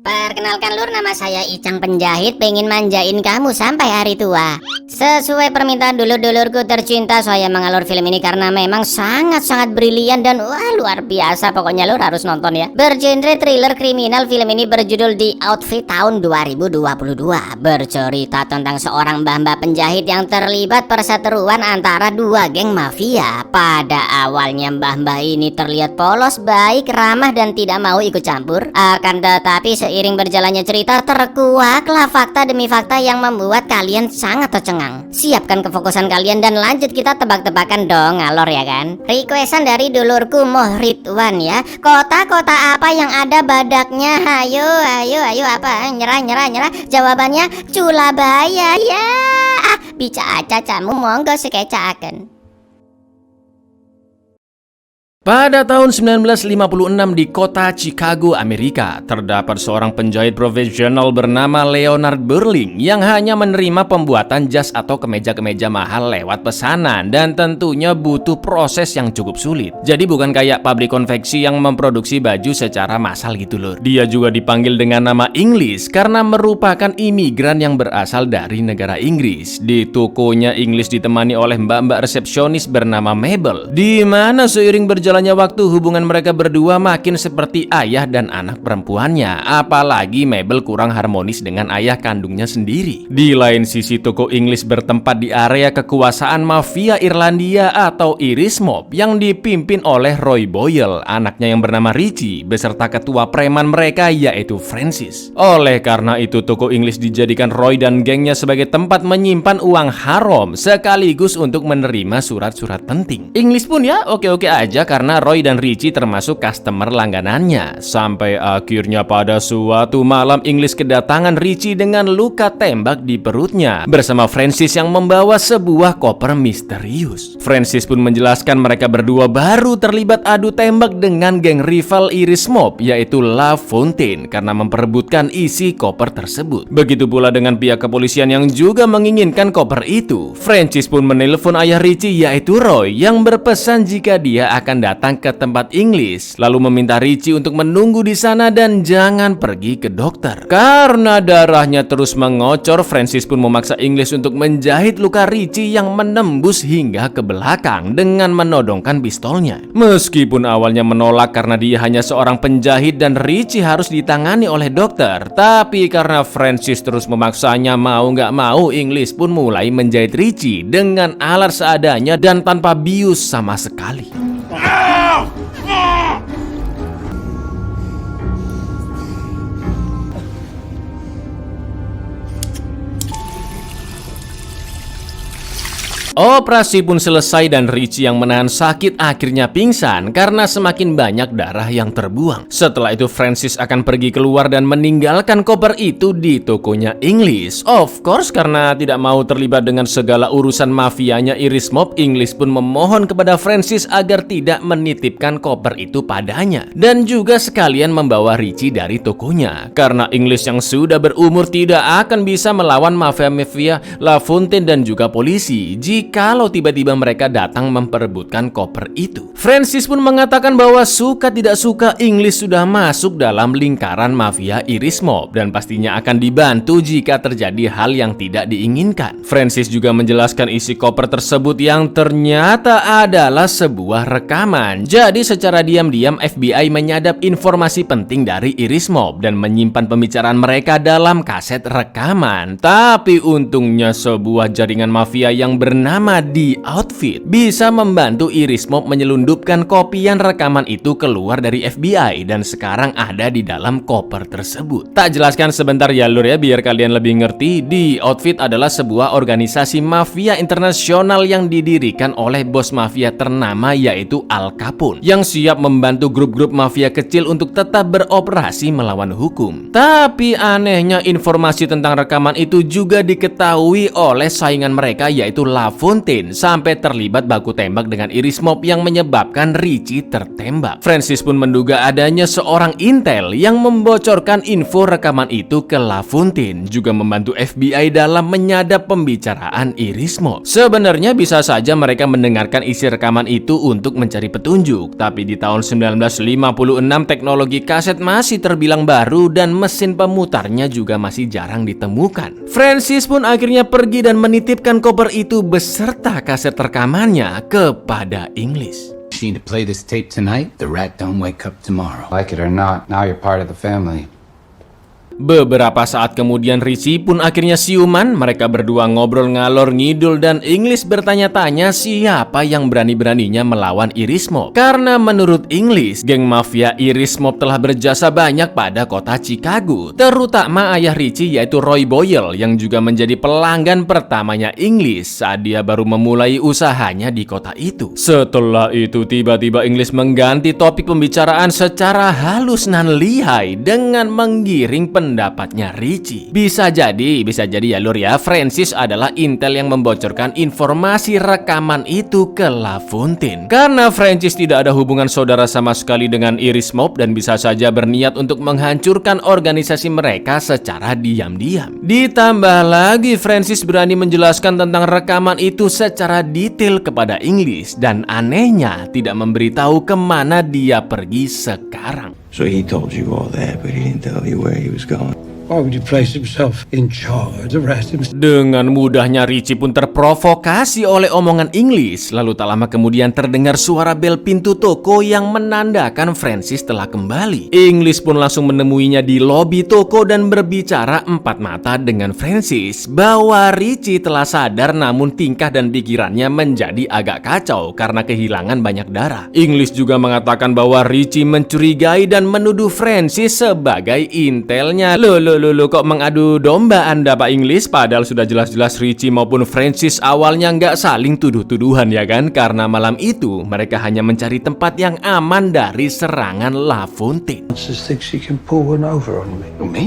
Perkenalkan Lur, nama saya Icang Penjahit, pengen manjain kamu sampai hari tua. Sesuai permintaan dulur-dulurku tercinta, saya mengalur film ini karena memang sangat-sangat brilian dan wah luar biasa. Pokoknya Lur harus nonton ya. Bergenre thriller kriminal, film ini berjudul The Outfit tahun 2022. Bercerita tentang seorang mbah-mbah penjahit yang terlibat perseteruan antara dua geng mafia. Pada awalnya mbah-mbah ini terlihat polos, baik, ramah dan tidak mau ikut campur. Akan tetapi seiring berjalannya cerita, terkuaklah fakta demi fakta yang membuat kalian sangat tercengang. Siapkan kefokusan kalian dan lanjut kita tebak-tebakan dong, ngalor ya kan. Requestan dari dulurku Mohridwan ya. Kota-kota apa yang ada badaknya? Ayo apa? Nyerah. Jawabannya Culabaya ya. Bica aca camu monggo sekecaaken. Pada tahun 1956 di kota Chicago, Amerika, terdapat seorang penjahit profesional bernama Leonard Burling yang hanya menerima pembuatan jas atau kemeja-kemeja mahal lewat pesanan dan tentunya butuh proses yang cukup sulit. Jadi bukan kayak pabrik konveksi yang memproduksi baju secara massal gitu loh. Dia juga dipanggil dengan nama English karena merupakan imigran yang berasal dari negara Inggris. Di tokonya English ditemani oleh mbak-mbak resepsionis bernama Mabel, di mana seiring berjalannya waktu hubungan mereka berdua makin seperti ayah dan anak perempuannya. Apalagi Mabel kurang harmonis dengan ayah kandungnya sendiri. Di lain sisi, toko English bertempat di area kekuasaan mafia Irlandia atau Irish Mob yang dipimpin oleh Roy Boyle, anaknya yang bernama Richie, beserta ketua preman mereka yaitu Francis. Oleh karena itu, toko English dijadikan Roy dan gengnya sebagai tempat menyimpan uang haram sekaligus untuk menerima surat-surat penting. English pun ya oke-oke aja karena Roy dan Richie termasuk customer langganannya. Sampai akhirnya pada suatu malam English kedatangan Richie dengan luka tembak di perutnya bersama Francis yang membawa sebuah koper misterius. Francis pun menjelaskan mereka berdua baru terlibat adu tembak dengan geng rival Irish Mob yaitu La Fontaine karena memperebutkan isi koper tersebut. Begitu pula dengan pihak kepolisian yang juga menginginkan koper itu. Francis pun menelpon ayah Richie yaitu Roy yang berpesan jika dia akan datang ke tempat English, lalu meminta Richie untuk menunggu di sana dan jangan pergi ke dokter. Karena darahnya terus mengocor, Francis pun memaksa English untuk menjahit luka Richie yang menembus hingga ke belakang dengan menodongkan pistolnya. Meskipun awalnya menolak karena dia hanya seorang penjahit dan Richie harus ditangani oleh dokter, tapi karena Francis terus memaksanya, mau nggak mau English pun mulai menjahit Richie dengan alat seadanya dan tanpa bius sama sekali. Operasi pun selesai dan Richie yang menahan sakit akhirnya pingsan karena semakin banyak darah yang terbuang. Setelah itu Francis akan pergi keluar dan meninggalkan koper itu di tokonya English. Of course, karena tidak mau terlibat dengan segala urusan mafianya Irish Mob, English pun memohon kepada Francis agar tidak menitipkan koper itu padanya dan juga sekalian membawa Richie dari tokonya. Karena English yang sudah berumur tidak akan bisa melawan mafia La Fontaine dan juga polisi kalau tiba-tiba mereka datang memperebutkan koper itu. Francis pun mengatakan bahwa suka tidak suka English sudah masuk dalam lingkaran mafia Irish Mob dan pastinya akan dibantu jika terjadi hal yang tidak diinginkan. Francis juga menjelaskan isi koper tersebut yang ternyata adalah sebuah rekaman. Jadi secara diam-diam FBI menyadap informasi penting dari Irish Mob dan menyimpan pembicaraan mereka dalam kaset rekaman. Tapi untungnya sebuah jaringan mafia yang bernama The Outfit bisa membantu Irish Mob menyelundupkan kopian rekaman itu keluar dari FBI dan sekarang ada di dalam koper tersebut. Tak jelaskan sebentar ya Lur ya biar kalian lebih ngerti. The Outfit adalah sebuah organisasi mafia internasional yang didirikan oleh bos mafia ternama yaitu Al Capone yang siap membantu grup-grup mafia kecil untuk tetap beroperasi melawan hukum. Tapi anehnya informasi tentang rekaman itu juga diketahui oleh saingan mereka yaitu La Fontaine LaFontaine sampai terlibat baku tembak dengan Iris Mob yang menyebabkan Richie tertembak. Francis pun menduga adanya seorang intel yang membocorkan info rekaman itu ke LaFontaine, juga membantu FBI dalam menyadap pembicaraan Iris Mob. Sebenarnya bisa saja mereka mendengarkan isi rekaman itu untuk mencari petunjuk, tapi di tahun 1956 teknologi kaset masih terbilang baru dan mesin pemutarnya juga masih jarang ditemukan. Francis pun akhirnya pergi dan menitipkan koper itu beserta kaset rekamannya kepada English. You need to play this tape tonight. The rat don't wake up tomorrow. Like it or not, now you're part of the family. Beberapa saat kemudian Richie pun akhirnya siuman. Mereka berdua ngobrol ngalor ngidul dan English bertanya-tanya siapa yang berani-beraninya melawan Iris Mob. Karena menurut English, geng mafia Iris Mob telah berjasa banyak pada kota Chicago, terutama ayah Richie yaitu Roy Boyle yang juga menjadi pelanggan pertamanya English saat dia baru memulai usahanya di kota itu. Setelah itu tiba-tiba English mengganti topik pembicaraan secara halus nan lihai dengan menggiring pendapatnya Richie. Bisa jadi ya lur ya, Francis adalah intel yang membocorkan informasi rekaman itu ke LaFontaine. Karena Francis tidak ada hubungan saudara sama sekali dengan Iris Mob dan bisa saja berniat untuk menghancurkan organisasi mereka secara diam-diam. Ditambah lagi Francis berani menjelaskan tentang rekaman itu secara detail kepada English dan anehnya tidak memberitahu kemana dia pergi sekarang. So he told you all that, but he didn't tell you where he was going. Why would he place himself in charge, arrest him? Dengan mudahnya Richie pun terprovokasi oleh omongan English. Lalu tak lama kemudian terdengar suara bel pintu toko yang menandakan Francis telah kembali. English pun langsung menemuinya di lobi toko dan berbicara empat mata dengan Francis bahwa Richie telah sadar namun tingkah dan pikirannya menjadi agak kacau karena kehilangan banyak darah. English juga mengatakan bahwa Richie mencurigai dan menuduh Francis sebagai intelnya. Loh, kok mengadu domba Anda Pak English? Padahal sudah jelas-jelas Richie maupun Francis awalnya nggak saling tuduh-tuduhan ya kan? Karena malam itu mereka hanya mencari tempat yang aman dari serangan LaFontaine. She thinks she can pull one over on me. Me?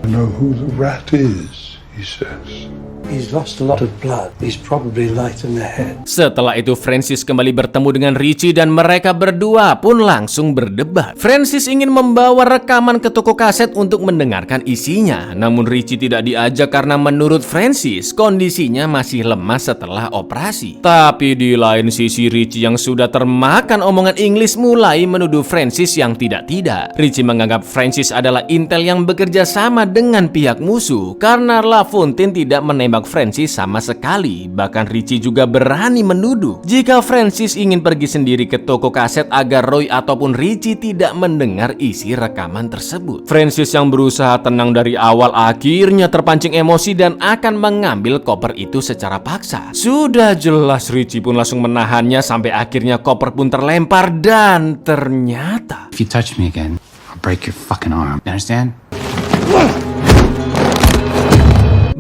I know who the rat is, he says. He's lost a lot of blood. He's probably light in the head. Setelah itu Francis kembali bertemu dengan Richie dan mereka berdua pun langsung berdebat. Francis ingin membawa rekaman ke toko kaset untuk mendengarkan isinya. Namun Richie tidak diajak karena menurut Francis kondisinya masih lemah setelah operasi. Tapi di lain sisi Richie yang sudah termakan omongan English mulai menuduh Francis yang tidak-tidak. Richie menganggap Francis adalah intel yang bekerja sama dengan pihak musuh karena LaFontaine tidak menembak Francis sama sekali. Bahkan Richie juga berani menuduh jika Francis ingin pergi sendiri ke toko kaset agar Roy ataupun Richie tidak mendengar isi rekaman tersebut. Francis yang berusaha tenang dari awal akhirnya terpancing emosi dan akan mengambil koper itu secara paksa. Sudah jelas Richie pun langsung menahannya sampai akhirnya koper pun terlempar dan ternyata If you touch me again, I'll break your fucking arm. You understand?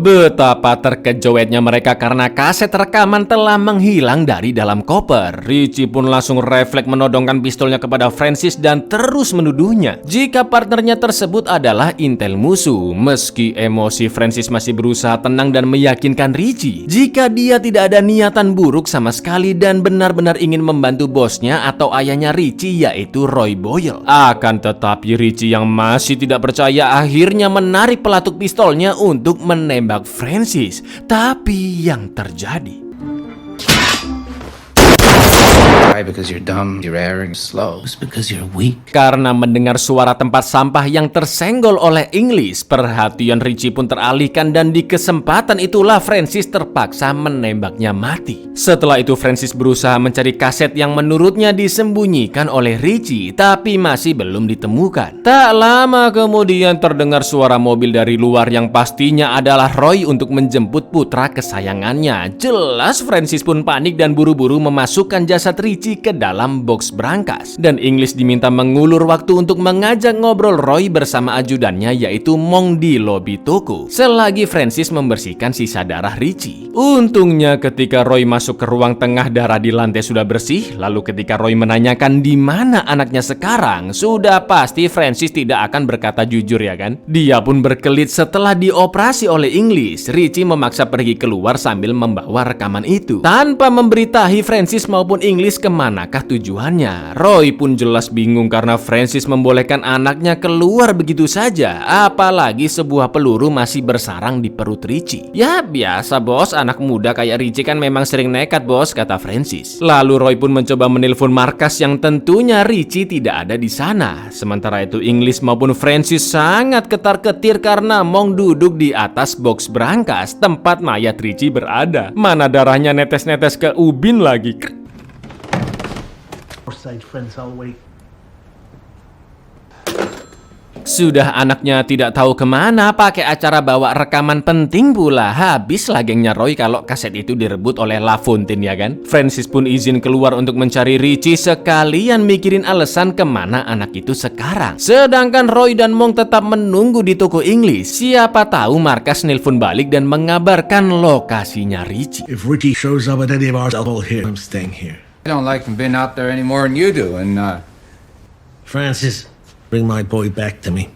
betapa terkejutnya mereka karena kaset rekaman telah menghilang dari dalam koper. Richie pun langsung refleks menodongkan pistolnya kepada Francis dan terus menuduhnya jika partnernya tersebut adalah intel musuh. Meski emosi, Francis masih berusaha tenang dan meyakinkan Richie jika dia tidak ada niatan buruk sama sekali dan benar-benar ingin membantu bosnya atau ayahnya Richie yaitu Roy Boyle. Akan tetapi Richie yang masih tidak percaya akhirnya menarik pelatuk pistolnya untuk menembak Francis. Tapi yang terjadi, Why? Because you're dumb, you're erring, slow. It's because you're weak. karena mendengar suara tempat sampah yang tersenggol oleh English, perhatian Richie pun teralihkan dan di kesempatan itulah Francis terpaksa menembaknya mati. Setelah itu Francis berusaha mencari kaset yang menurutnya disembunyikan oleh Richie tapi masih belum ditemukan. Tak lama kemudian terdengar suara mobil dari luar yang pastinya adalah Roy untuk menjemput putra kesayangannya. Jelas Francis pun panik dan buru-buru memasukkan jasad Richie Richie ke dalam box brankas. Dan English diminta mengulur waktu untuk mengajak ngobrol Roy bersama ajudannya yaitu Mong di lobi toko selagi Francis membersihkan sisa darah Richie. Untungnya ketika Roy masuk ke ruang tengah, darah di lantai sudah bersih. Lalu ketika Roy menanyakan di mana anaknya sekarang, sudah pasti Francis tidak akan berkata jujur ya kan? Dia pun berkelit setelah dioperasi oleh English. Richie memaksa pergi keluar sambil membawa rekaman itu tanpa memberitahi Francis maupun English kemanakah tujuannya. Roy pun jelas bingung karena Francis membolehkan anaknya keluar begitu saja, apalagi sebuah peluru masih bersarang di perut Richie. Ya biasa bos, anak muda kayak Richie kan memang sering nekat bos, kata Francis. Lalu Roy pun mencoba menelpon markas yang tentunya Richie tidak ada di sana. Sementara itu English maupun Francis sangat ketar-ketir karena Mong duduk di atas box brankas tempat mayat Richie berada. Mana darahnya netes-netes ke ubin lagi. Sudah anaknya tidak tahu kemana, pakai acara bawa rekaman penting pula. Habislah gengnya Roy kalau kaset itu direbut oleh LaFontaine ya kan. Francis pun izin keluar untuk mencari Richie sekalian mikirin alasan kemana anak itu sekarang. Sedangkan Roy dan Mong tetap menunggu di toko English. Siapa tahu markas nelpon balik dan mengabarkan lokasinya Richie. If Richie shows up at any of ours, I'll call here. I'm staying here. I don't like him being out there any more than you do, and Francis, bring my boy back to me.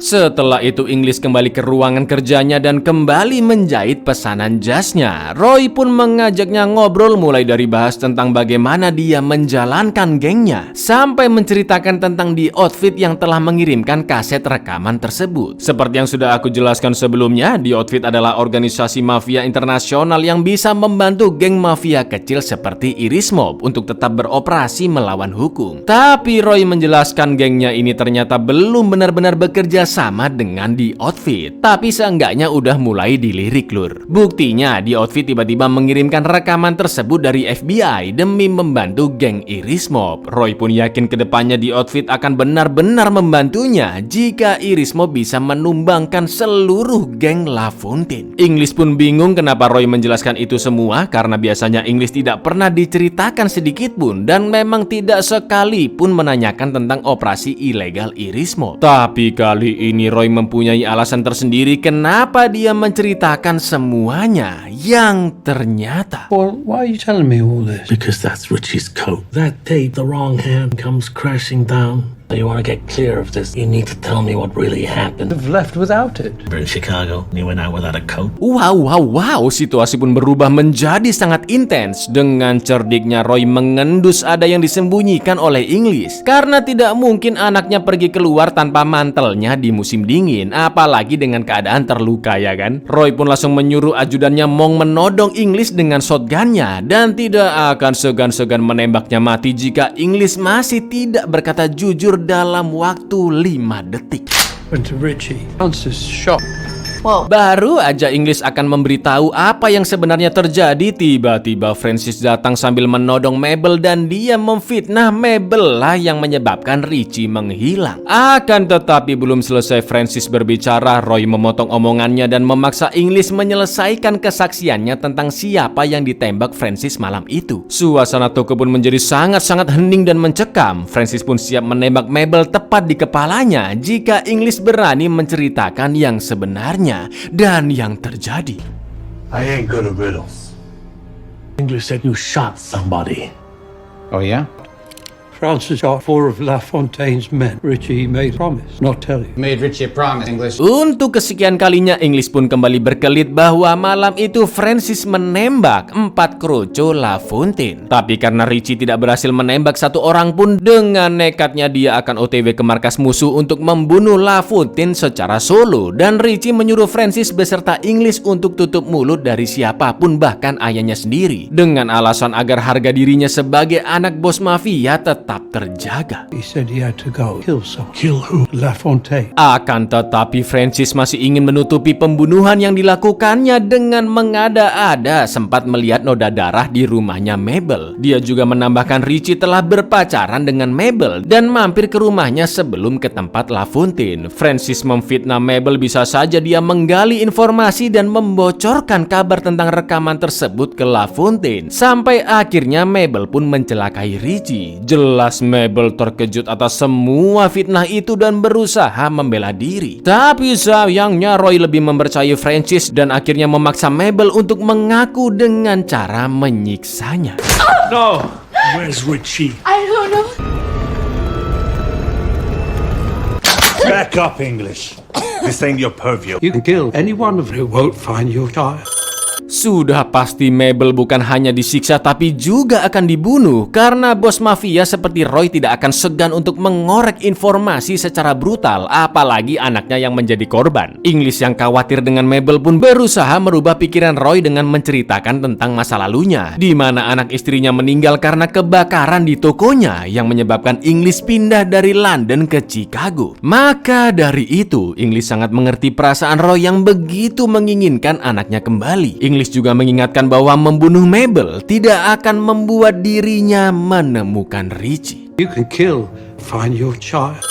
Setelah itu English kembali ke ruangan kerjanya dan kembali menjahit pesanan jasnya. Roy pun mengajaknya ngobrol mulai dari bahas tentang bagaimana dia menjalankan gengnya sampai menceritakan tentang The Outfit yang telah mengirimkan kaset rekaman tersebut. Seperti yang sudah aku jelaskan sebelumnya, The Outfit adalah organisasi mafia internasional yang bisa membantu geng mafia kecil seperti Irish Mob untuk tetap beroperasi melawan hukum. Tapi Roy menjelaskan gengnya ini ternyata belum benar-benar bekerja sama dengan The Outfit, tapi seenggaknya udah mulai dilirik lur. Buktinya The Outfit tiba-tiba mengirimkan rekaman tersebut dari FBI demi membantu geng Irish Mob. Roy pun yakin kedepannya The Outfit akan benar-benar membantunya jika Irish Mob bisa menumbangkan seluruh geng LaFontaine. English pun bingung kenapa Roy menjelaskan itu semua karena biasanya English tidak pernah diceritakan sedikit pun dan memang tidak sekalipun menanyakan tentang operasi ilegal Irish Mob. Tapi kali ini Roy mempunyai alasan tersendiri kenapa dia menceritakan semuanya yang ternyata. Well, why are you telling me all this? Because that's Richie's coat. That day, the wrong hand comes crashing down. So you want to get clear of this, you need to tell me what really happened. I've left without it. We're in Chicago, and you went out without a coat. Wow, situasi pun berubah menjadi sangat intens. Dengan cerdiknya Roy mengendus ada yang disembunyikan oleh English. Karena tidak mungkin anaknya pergi keluar tanpa mantelnya di musim dingin, apalagi dengan keadaan terluka ya kan. Roy pun langsung menyuruh ajudannya Mong menodong English dengan shotgunnya dan tidak akan segan-segan menembaknya mati jika English masih tidak berkata jujur dalam waktu 5 detik. Went to Richie. Francis shot. Baru aja English akan memberitahu apa yang sebenarnya terjadi, tiba-tiba Francis datang sambil menodong Mabel dan dia memfitnah Mabel lah yang menyebabkan Richie menghilang. Akan tetapi belum selesai Francis berbicara, Roy memotong omongannya dan memaksa English menyelesaikan kesaksiannya tentang siapa yang ditembak Francis malam itu. Suasana toko pun menjadi sangat-sangat hening dan mencekam. Francis pun siap menembak Mabel tepat di kepalanya jika English berani menceritakan yang sebenarnya dan yang terjadi. I ain't good at riddles. English said you shot somebody. oh yeah, Francis shot 4 of LaFontaine's men. Richie made a promise not tell you. made Richie a promise. English. Untuk kesekian kalinya English pun kembali berkelit bahwa malam itu Francis menembak 4 kroco LaFontaine. Tapi karena Richie tidak berhasil menembak satu orang pun, dengan nekatnya dia akan OTW ke markas musuh untuk membunuh LaFontaine secara solo. Dan Richie menyuruh Francis beserta English untuk tutup mulut dari siapapun, bahkan ayahnya sendiri, dengan alasan agar harga dirinya sebagai anak bos mafia tetap tetap terjaga. He said he had to go kill someone. Kill who? LaFontaine. Akan tetapi Francis masih ingin menutupi pembunuhan yang dilakukannya dengan mengada-ada sempat melihat noda darah di rumahnya Mabel. Dia juga menambahkan Richie telah berpacaran dengan Mabel dan mampir ke rumahnya sebelum ke tempat LaFontaine. Francis memfitnah Mabel, bisa saja dia menggali informasi dan membocorkan kabar tentang rekaman tersebut ke LaFontaine. Sampai akhirnya Mabel pun mencelakai Richie. Jelas Mabel terkejut atas semua fitnah itu dan berusaha membela diri. Tapi sayangnya Roy lebih mempercayai Francis dan akhirnya memaksa Mabel untuk mengaku dengan cara menyiksanya. No! Where's Richie? I don't know. Back up, English. This ain't your purview. You can kill any one of them who won't find your child. Sudah pasti Mabel bukan hanya disiksa tapi juga akan dibunuh karena bos mafia seperti Roy tidak akan segan untuk mengorek informasi secara brutal, apalagi anaknya yang menjadi korban. English yang khawatir dengan Mabel pun berusaha merubah pikiran Roy dengan menceritakan tentang masa lalunya, di mana anak istrinya meninggal karena kebakaran di tokonya yang menyebabkan English pindah dari London ke Chicago. Maka dari itu English sangat mengerti perasaan Roy yang begitu menginginkan anaknya kembali. English juga mengingatkan bahwa membunuh Mabel tidak akan membuat dirinya menemukan Richie. You can kill, find your child.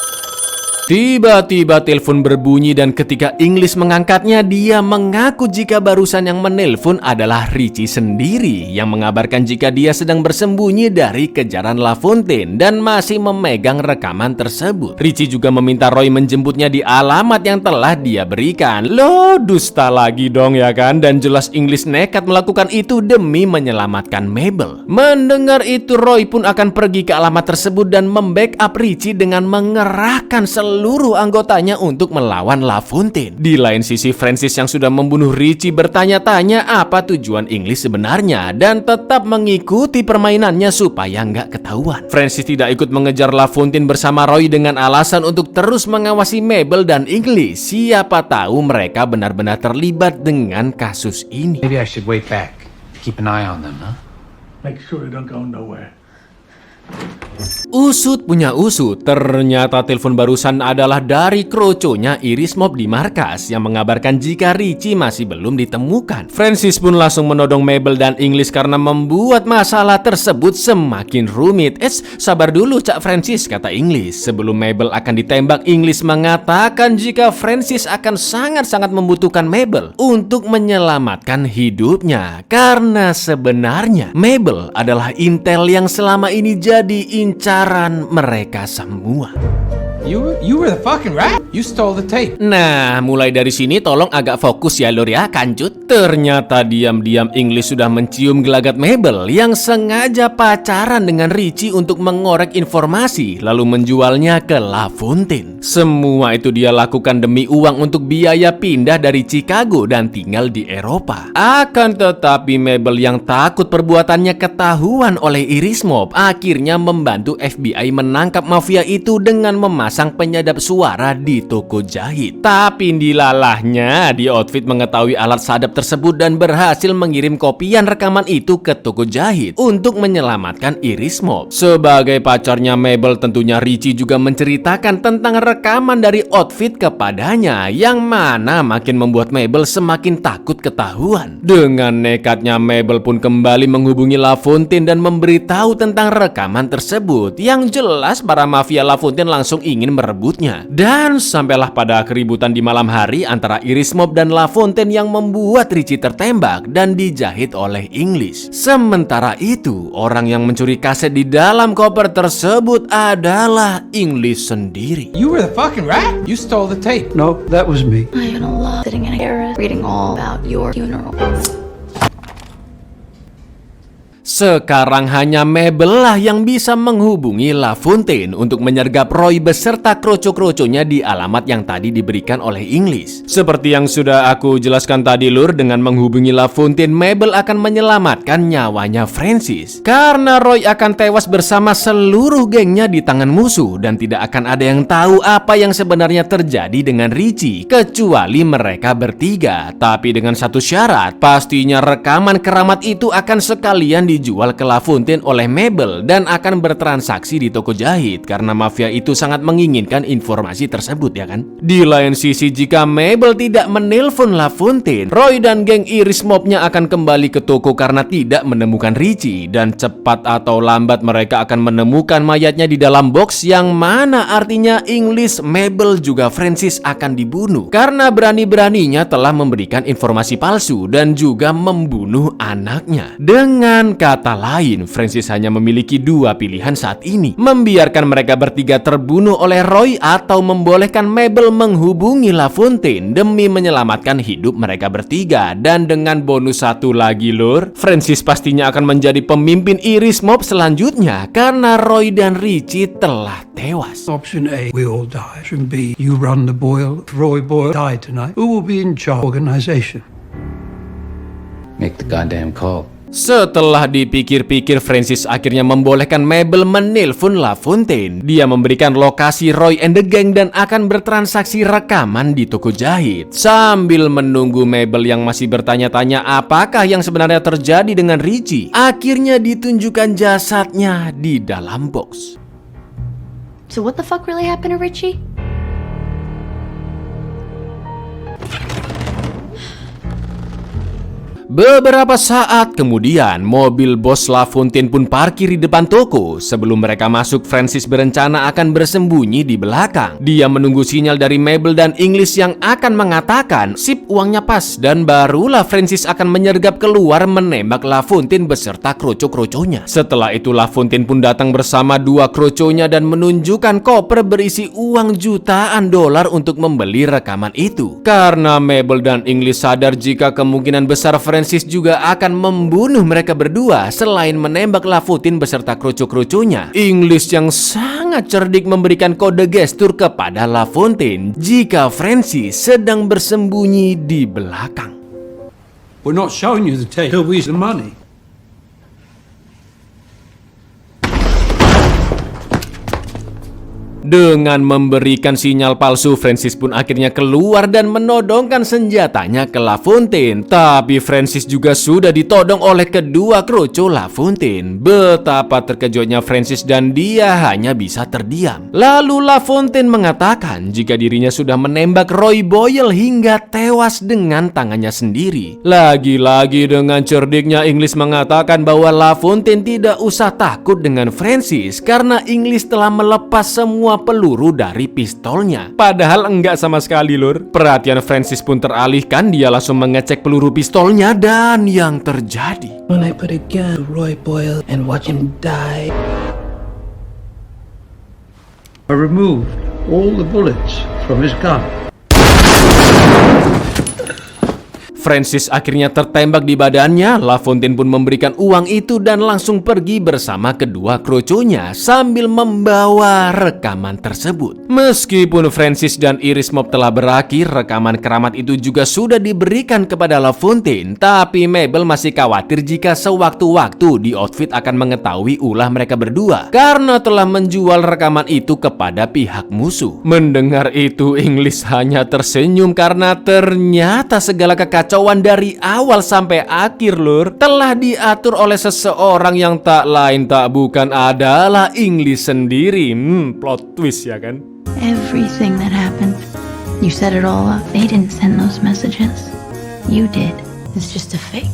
Tiba-tiba telepon berbunyi dan ketika English mengangkatnya, dia mengaku jika barusan yang menelpon adalah Richie sendiri yang mengabarkan jika dia sedang bersembunyi dari kejaran LaFontaine dan masih memegang rekaman tersebut. Richie juga meminta Roy menjemputnya di alamat yang telah dia berikan. Loh, dusta lagi dong ya kan? Dan jelas English nekat melakukan itu demi menyelamatkan Mabel. Mendengar itu Roy pun akan pergi ke alamat tersebut dan membackup Richie dengan mengerahkan seluruh anggotanya untuk melawan LaFontaine. Di lain sisi Francis yang sudah membunuh Richie bertanya-tanya apa tujuan English sebenarnya dan tetap mengikuti permainannya supaya nggak ketahuan. Francis tidak ikut mengejar LaFontaine bersama Roy dengan alasan untuk terus mengawasi Mabel dan English. Siapa tahu mereka benar-benar terlibat dengan kasus ini. Maybe I should wait back. Keep an eye on them, huh? Make sure they don't go nowhere. Usut punya usut, ternyata telepon barusan adalah dari kroconya Iris Mob di markas yang mengabarkan jika Richie masih belum ditemukan. Francis pun langsung menodong Mabel dan English karena membuat masalah tersebut semakin rumit. Sabar dulu Cak Francis, kata English. Sebelum Mabel akan ditembak, English mengatakan jika Francis akan sangat-sangat membutuhkan Mabel untuk menyelamatkan hidupnya. Karena sebenarnya Mabel adalah intel yang selama ini jadi incaran mereka semua. You were the fucking rat. You stole the tape. Nah, mulai dari sini tolong agak fokus ya Lur ya, kancut. Ternyata diam-diam English sudah mencium gelagat Mabel yang sengaja pacaran dengan Richie untuk mengorek informasi lalu menjualnya ke LaFontaine. Semua itu dia lakukan demi uang untuk biaya pindah dari Chicago dan tinggal di Eropa. Akan tetapi Mabel yang takut perbuatannya ketahuan oleh Iris Mob akhirnya membantu FBI menangkap mafia itu dengan memasang penyadap suara di toko jahit. Tapi dilalahnya di outfit mengetahui alat sadap tersebut dan berhasil mengirim kopian rekaman itu ke toko jahit untuk menyelamatkan Iris Mob. Sebagai pacarnya Mabel, tentunya Richie juga menceritakan tentang rekaman dari outfit kepadanya yang mana makin membuat Mabel semakin takut ketahuan. Dengan nekatnya Mabel pun kembali menghubungi LaFontaine dan memberitahu tentang rekaman tersebut. Yang jelas para mafia LaFontaine langsung ingin merebutnya. Dan sampailah pada keributan di malam hari antara Iris Mob dan LaFontaine yang membuat Richie tertembak dan dijahit oleh English. Sementara itu, orang yang mencuri kaset di dalam koper tersebut adalah English sendiri. You were the fucking rat. You stole the tape. No, that was me. I had a lot sitting in a garret reading all about your funeral. Sekarang hanya Mabel lah yang bisa menghubungi LaFontaine untuk menyergap Roy beserta kroco-kroconya di alamat yang tadi diberikan oleh English. Seperti yang sudah aku jelaskan tadi Lur, dengan menghubungi LaFontaine, Mabel akan menyelamatkan nyawanya Francis. Karena Roy akan tewas bersama seluruh gengnya di tangan musuh dan tidak akan ada yang tahu apa yang sebenarnya terjadi dengan Richie kecuali mereka bertiga. Tapi dengan satu syarat, pastinya rekaman keramat itu akan sekalian dijual ke LaFontaine oleh Mabel dan akan bertransaksi di toko jahit karena mafia itu sangat menginginkan informasi tersebut ya kan. Di lain sisi, jika Mabel tidak menelpon LaFontaine, Roy dan geng Iris Mob-nya akan kembali ke toko karena tidak menemukan Richie, dan cepat atau lambat mereka akan menemukan mayatnya di dalam box, yang mana artinya English, Mabel juga Francis akan dibunuh karena berani-beraninya telah memberikan informasi palsu dan juga membunuh anaknya. Dengan kata lain, Francis hanya memiliki dua pilihan saat ini: membiarkan mereka bertiga terbunuh oleh Roy atau membolehkan Mabel menghubungi LaFontaine demi menyelamatkan hidup mereka bertiga. Dan dengan bonus satu lagi lur, Francis pastinya akan menjadi pemimpin Iris Mob selanjutnya karena Roy dan Richie telah tewas. Option A, we all die. Option B, you run the Boyle. If Roy Boyle died tonight, who will be in charge of organization? Make the goddamn call. Setelah dipikir-pikir, Francis akhirnya membolehkan Mabel menelpon LaFontaine. Dia memberikan lokasi Roy and the gang dan akan bertransaksi rekaman di toko jahit. Sambil menunggu Mabel yang masih bertanya-tanya apakah yang sebenarnya terjadi dengan Richie, akhirnya ditunjukkan jasadnya di dalam box. So what the fuck really happened to Richie? Beberapa saat kemudian, mobil bos LaFontaine pun parkir di depan toko. Sebelum mereka masuk, Francis berencana akan bersembunyi di belakang. Dia menunggu sinyal dari Mabel dan English yang akan mengatakan, "Sip, uangnya pas," dan barulah Francis akan menyergap keluar menembak LaFontaine beserta kroco-kroconya. Setelah itu, LaFontaine pun datang bersama dua kroconya dan menunjukkan koper berisi uang jutaan dolar untuk membeli rekaman itu. Karena Mabel dan English sadar jika kemungkinan besar Francis juga akan membunuh mereka berdua selain menembak LaFontaine beserta kroco-kroconya, English yang sangat cerdik memberikan kode gestur kepada LaFontaine jika Francis sedang bersembunyi di belakang. We're not showing you the tape till we see the money. Dengan memberikan sinyal palsu, Francis pun akhirnya keluar dan menodongkan senjatanya ke LaFontaine. Tapi Francis juga sudah ditodong oleh kedua kroco LaFontaine. Betapa terkejutnya Francis dan dia hanya bisa terdiam. Lalu LaFontaine mengatakan jika dirinya sudah menembak Roy Boyle hingga tewas dengan tangannya sendiri. Lagi-lagi dengan cerdiknya, English mengatakan bahwa LaFontaine tidak usah takut dengan Francis karena English telah melepas semua peluru dari pistolnya. Padahal enggak sama sekali lur. Perhatian Francis pun teralihkan. Dia langsung mengecek peluru pistolnya dan yang terjadi, When I put a gun to Roy Boyle and watch him die, I removed all the bullets from his gun. Francis akhirnya tertembak di badannya. LaFontaine pun memberikan uang itu dan langsung pergi bersama kedua kroconya sambil membawa rekaman tersebut. Meskipun Francis dan Iris Mob telah berakhir, rekaman keramat itu juga sudah diberikan kepada LaFontaine. Tapi Mabel masih khawatir jika sewaktu-waktu di Outfit akan mengetahui ulah mereka berdua karena telah menjual rekaman itu kepada pihak musuh. Mendengar itu, English hanya tersenyum karena ternyata segala kekacauan dari awal sampai akhir lur telah diatur oleh seseorang yang tak lain tak bukan adalah English sendiri. Plot twist ya kan? Everything that happened, you set it all up. They didn't send those messages. You did. It's just a fake.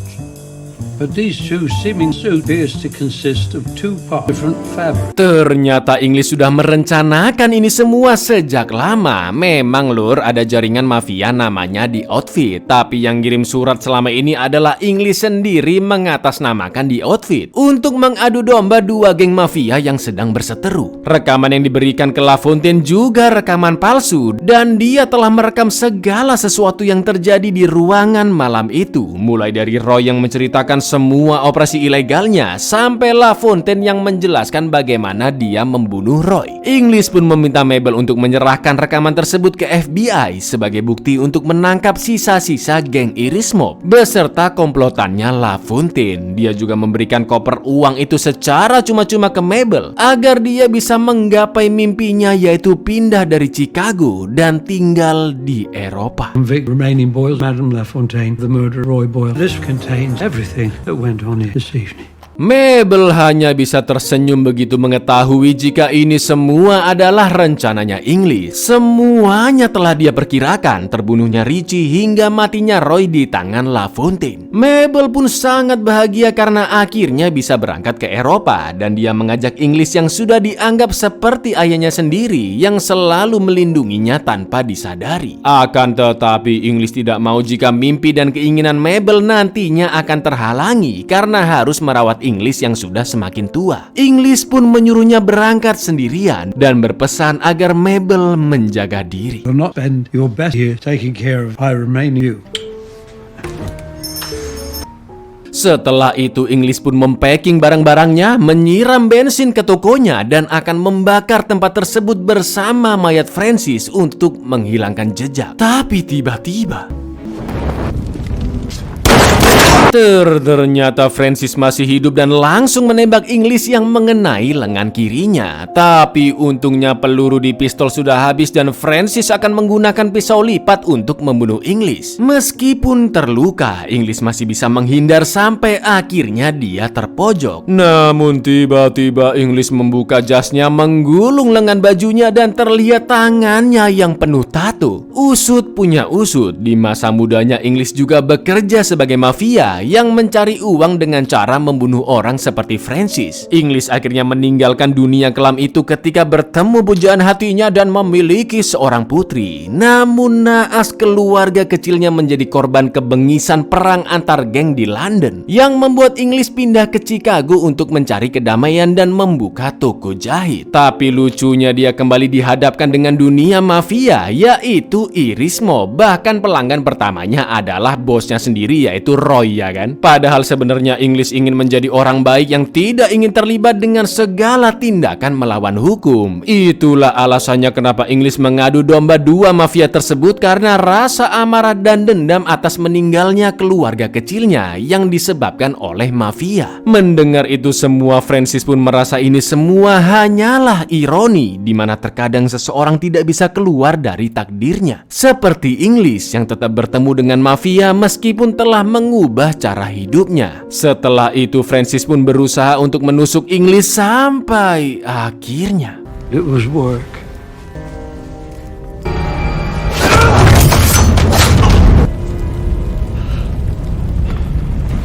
But these two seeming suits appears to consist of two parts, different fabric. Ternyata English sudah merencanakan ini semua sejak lama. Memang lur, ada jaringan mafia namanya The Outfit. Tapi yang kirim surat selama ini adalah English sendiri mengatasnamakan The Outfit untuk mengadu domba dua geng mafia yang sedang berseteru. Rekaman yang diberikan ke LaFontaine juga rekaman palsu, dan dia telah merekam segala sesuatu yang terjadi di ruangan malam itu. Mulai dari Roy yang menceritakan semua operasi ilegalnya sampai LaFontaine yang menjelaskan bagaimana dia membunuh Roy. English pun meminta Mabel untuk menyerahkan rekaman tersebut ke FBI sebagai bukti untuk menangkap sisa-sisa geng Iris Mob beserta komplotannya LaFontaine. Dia juga memberikan koper uang itu secara cuma-cuma ke Mabel agar dia bisa menggapai mimpinya, yaitu pindah dari Chicago dan tinggal di Eropa. Convict remaining Boyle, Madame LaFontaine, the murder of Roy Boyle. This contains everything that went on here this evening. Mabel hanya bisa tersenyum begitu mengetahui jika ini semua adalah rencananya English. Semuanya telah dia perkirakan, terbunuhnya Richie hingga matinya Roy di tangan LaFontaine. Mabel pun sangat bahagia karena akhirnya bisa berangkat ke Eropa dan dia mengajak English yang sudah dianggap seperti ayahnya sendiri yang selalu melindunginya tanpa disadari. Akan tetapi English tidak mau jika mimpi dan keinginan Mabel nantinya akan terhalangi karena harus merawat English yang sudah semakin tua. English pun menyuruhnya berangkat sendirian dan berpesan agar Mabel menjaga diri. You'll not spend your best year taking care of I remain you. Setelah itu English pun mempacking barang-barangnya, menyiram bensin ke tokonya dan akan membakar tempat tersebut bersama mayat Francis untuk menghilangkan jejak. Tapi tiba-tiba ternyata Francis masih hidup dan langsung menembak English yang mengenai lengan kirinya. Tapi untungnya peluru di pistol sudah habis dan Francis akan menggunakan pisau lipat untuk membunuh English. Meskipun terluka, English masih bisa menghindar sampai akhirnya dia terpojok. Namun tiba-tiba English membuka jasnya, menggulung lengan bajunya dan terlihat tangannya yang penuh tato. Usut punya usut, di masa mudanya English juga bekerja sebagai mafia yang mencari uang dengan cara membunuh orang seperti Francis. English akhirnya meninggalkan dunia kelam itu ketika bertemu pujaan hatinya dan memiliki seorang putri. Namun naas keluarga kecilnya menjadi korban kebengisan perang antar geng di London yang membuat English pindah ke Chicago untuk mencari kedamaian dan membuka toko jahit. Tapi lucunya dia kembali dihadapkan dengan dunia mafia, yaitu Irismo. Bahkan pelanggan pertamanya adalah bosnya sendiri, yaitu Roy, ya kan? Padahal sebenarnya English ingin menjadi orang baik yang tidak ingin terlibat dengan segala tindakan melawan hukum. Itulah alasannya kenapa English mengadu domba dua mafia tersebut, karena rasa amarah dan dendam atas meninggalnya keluarga kecilnya yang disebabkan oleh mafia. Mendengar itu semua, Francis pun merasa ini semua hanyalah ironi, di mana terkadang seseorang tidak bisa keluar dari takdirnya. Seperti English yang tetap bertemu dengan mafia meskipun telah mengubah cara hidupnya. Setelah itu Francis pun berusaha untuk menusuk English sampai akhirnya It was work.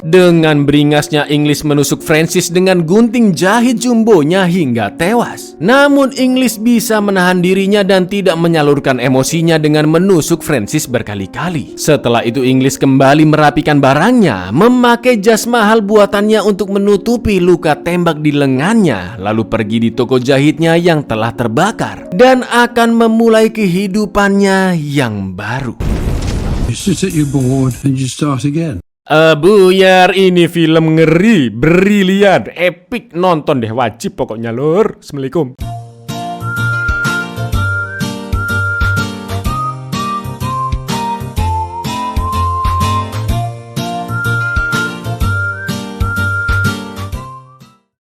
Dengan beringasnya English menusuk Francis dengan gunting jahit jumbonya hingga tewas. Namun English bisa menahan dirinya dan tidak menyalurkan emosinya dengan menusuk Francis berkali-kali. Setelah itu English kembali merapikan barangnya, memakai jas mahal buatannya untuk menutupi luka tembak di lengannya, lalu pergi di toko jahitnya yang telah terbakar dan akan memulai kehidupannya yang baru. It's just that you're bored and you start again. Buyar, ini film ngeri, brilian, epic, nonton deh, wajib pokoknya lur. Assalamualaikum.